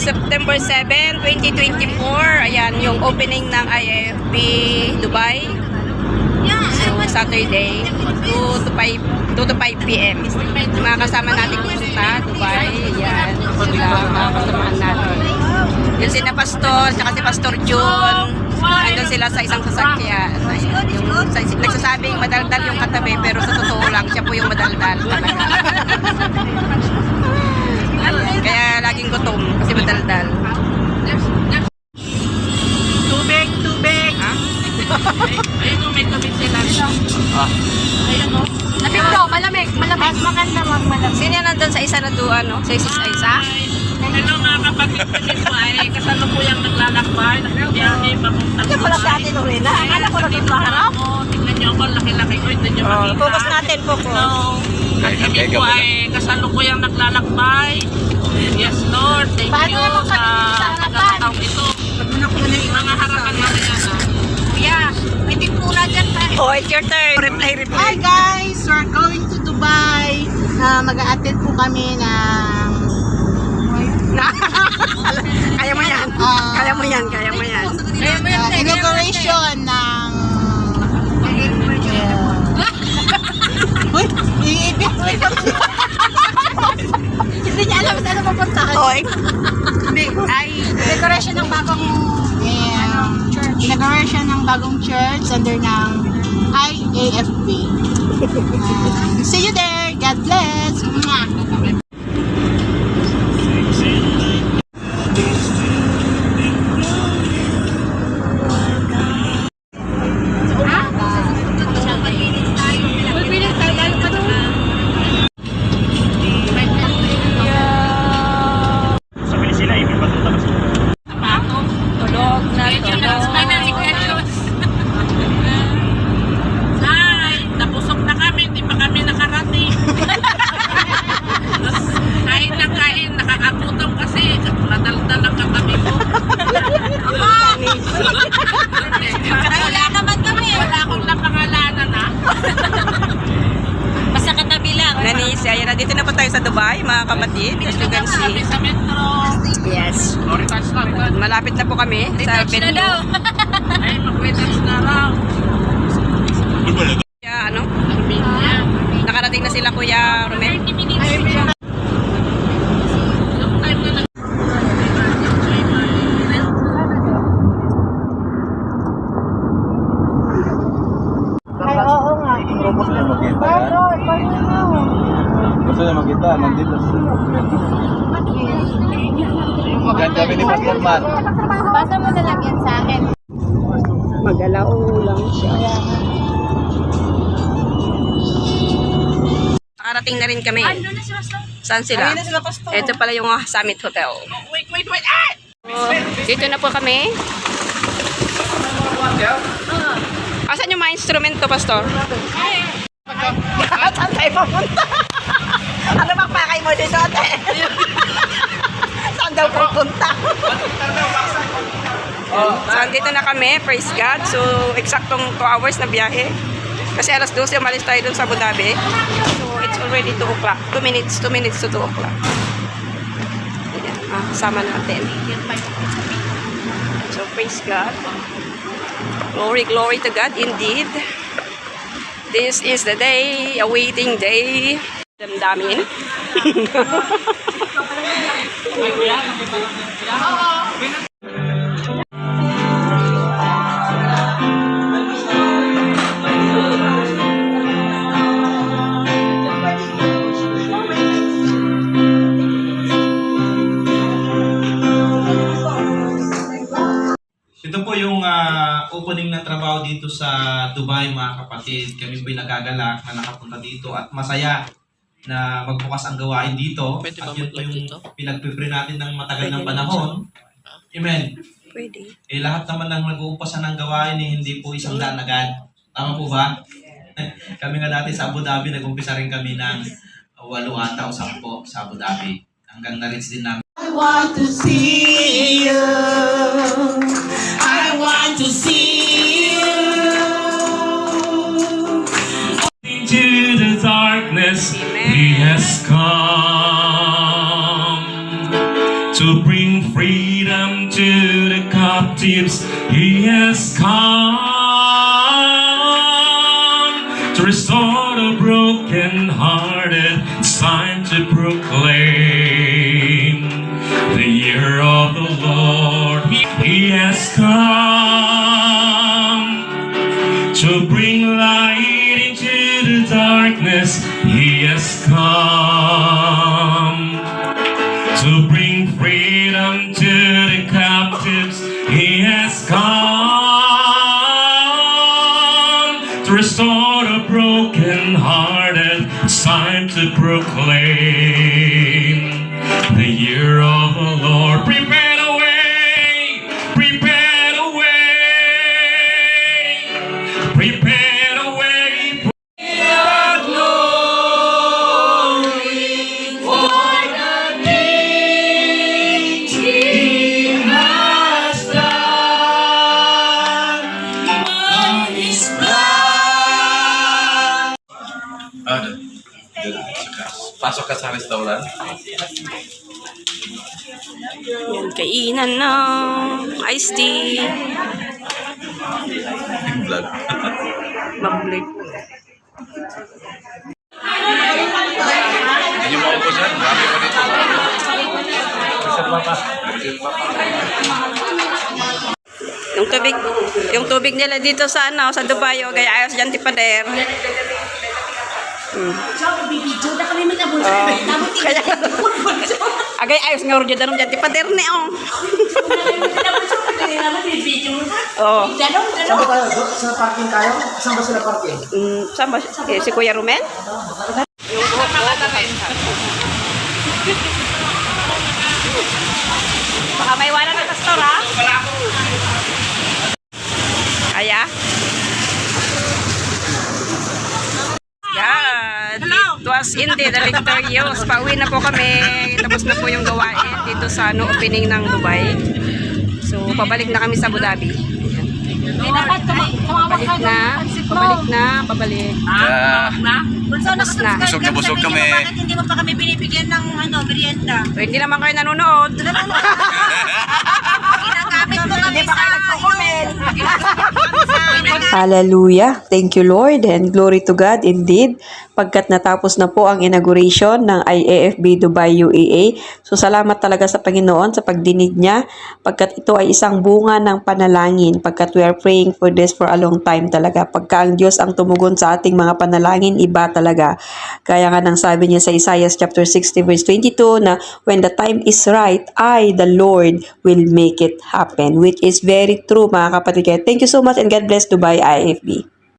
September 7, 2024. Ayan, yung opening ng IFB Dubai. So, Saturday, 2 to 5 p.m. Mga kasama natin pupunta, Dubai. Ayan, sila mga kasamahan natin. Yun si na Pastor, tsaka si Pastor June. Andun sila sa isang sasakyan. Ayan, yung nagsasabing madaldal yung katabi, pero sa totoo lang, siya po yung madaldal talaga. Kaya laging gutom, kasi madaldal. Tubig! Ha? Ayun o, may tubig sila. Ayun o. Napito, malamig. Mas maganda magmalamig. Sino yan nandun sa isa na doon, no? Sa isa? Hello mga kapatid ko dito ay kasalukuyang naglalakbay. Nagbiyahe, papuntang Yan pala si Ate Lorena. Akala ko na doon sa harap. Tingnan niyo ako, laki-laki ko. Ito niyo makita. Focus natin, focus. Hello. At kami po ay kasalukuyang naglalakbay. Yes, Lord. Thank you sa pagkakataong ito. Mga harapan namin yan. Kuya, may timpura dyan tayo. Oh, it's your turn. Reply. Hi guys! We're going to Dubai. Mag-a-attend po kami ng Kaya mo yan. Kaya mo yan. inauguration ng Uy! Iibig ko ito. Hindi niya alam saan papuntahan. Oy. Hindi. Ay, inauguration ng bagong church. Inauguration ng bagong church under ng IAFB. See you there. God bless. Mwah. Wala naman kami. Wala akong napangalanan ha. Basta katabi lang. Nanis, ayan na. Dito na po tayo sa Dubai, mga kapatid. As you can see. Sa metro. Yes. Malapit na po kami sa venue. Ay, mag-retouch na raw. Kaya ano? Nakarating na sila, Kuya Romel. 30 minutes. Long time na lang. Ay, oo nga. Gusto niya makita yan? Gusto niya makita, nandito sa maganda kami ni Pastor Mar. Basta mo na lang yan sa akin. Magalaw lang siya. Nakarating na rin kami. Saan sila? Ito pala yung Summit Hotel. Wait! Ah! Dito na po kami. Asan yung mga instrumento, Pastor? Saan tayo papunta? Ano bang pakay mo dito, ate? Saan daw pupunta? So, andito na kami, praise God. So, eksaktong 2 hours na biyahe. Kasi alas 12, umalis tayo dun sa Abu Dhabi. So, it's already 2 o'clock. 2 minutes to 2 o'clock. Ayan, kasama natin. So, praise God. Glory to God indeed. This is the day, awaiting day. Damdamin. Ito po yung opening ng trabaho dito sa Dubai, mga kapatid. Kami po'y nagagalak na nakapunta dito at masaya na magbukas ang gawain dito. Pwede At ba yun po mag-vlog yung dito? pinagpipre natin ng matagal ng panahon. Amen. Pwede. Lahat naman ng nag-uumpasan ng gawain hindi po 100 agad. Tama po ba? Kami nga dati sa Abu Dhabi, nag-umpisa rin kami ng 8 ata o 10 sa Abu Dhabi. Hanggang na-reach din namin. I want to see you. I want to see you. Into the darkness, He has come to bring freedom to the captives. He has come to restore the broken-hearted. It's time to proclaim the year of the Lord. He has come to bring light into the darkness. He has come to bring freedom to the captives. He has come to restore the broken-hearted. It's time to proclaim the year of the Lord. Prepare the way, prepare the way, prepare the way. Pasok ka sa restaurant. Yan, kainan ng iced tea. Vlog. Mabulit. Hindi mo ako siya. Marami pa dito. Yung tubig nila dito sa sa Dubai, o gaya ayos dyan tipader. Kaya agay ayos nga rin dyan tipader ni oh. Sa parking tayo? Saan ba sila parking? Sama si Kuya Rumen? Baka may wala ng pastor, ha? Aya? Yan. It was indeed a victorious. Pauwi na po kami. Tapos na po yung gawain dito sa opening ng Dubai. So, pabalik na kami sa Abu Dhabi. Pabalik. Tapos na. Busog na busog kami. Bakit hindi mo pa kami binibigyan ng merienda? So, hindi naman kayo nanonood. Ginagamit mo kami sa Hallelujah. Thank you, Lord, and glory to God indeed. Pagkat natapos na po ang inauguration ng IAFB Dubai UAE. So, salamat talaga sa Panginoon sa pagdinig niya. Pagkat ito ay isang bunga ng panalangin. Pagkat we are praying for this for a long time talaga. Pagka ang Diyos ang tumugon sa ating mga panalangin, iba talaga. Kaya nga nang sabi niya sa Isaiah chapter 60 verse 22 na when the time is right, I, the Lord, will make it happen. Which is very true, mga kapatid. Kaya thank you so much and God bless Dubai IAFB.